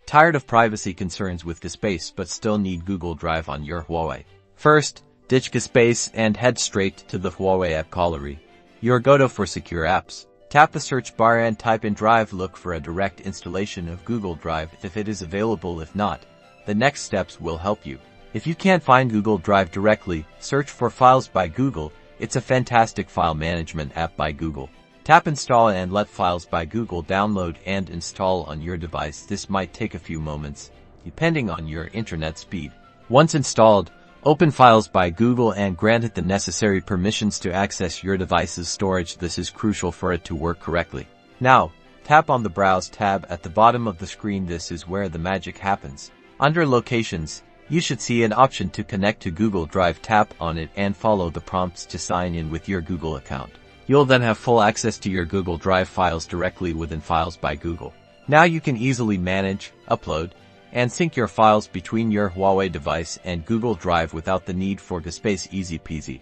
Tired of privacy concerns with Gspace but still need Google Drive on your Huawei? First, ditch Gspace and head straight to the Huawei AppGallery, your go-to for secure apps. Tap the search bar and type in Drive. Look for a direct installation of Google Drive if it is available. If not, the next steps will help you. If you can't find Google Drive directly, search for Files by Google. It's a fantastic file management app by Google. Tap Install and let Files by Google download and install on your device. This might take a few moments, depending on your internet speed. Once installed, open Files by Google and grant it the necessary permissions to access your device's storage. This is crucial for it to work correctly. Now, tap on the Browse tab at the bottom of the screen. This is where the magic happens. Under Locations, you should see an option to connect to Google Drive. Tap on it and follow the prompts to sign in with your Google account. You'll then have full access to your Google Drive files directly within Files by Google. Now you can easily manage, upload, and sync your files between your Huawei device and Google Drive without the need for Gspace. Easy peasy.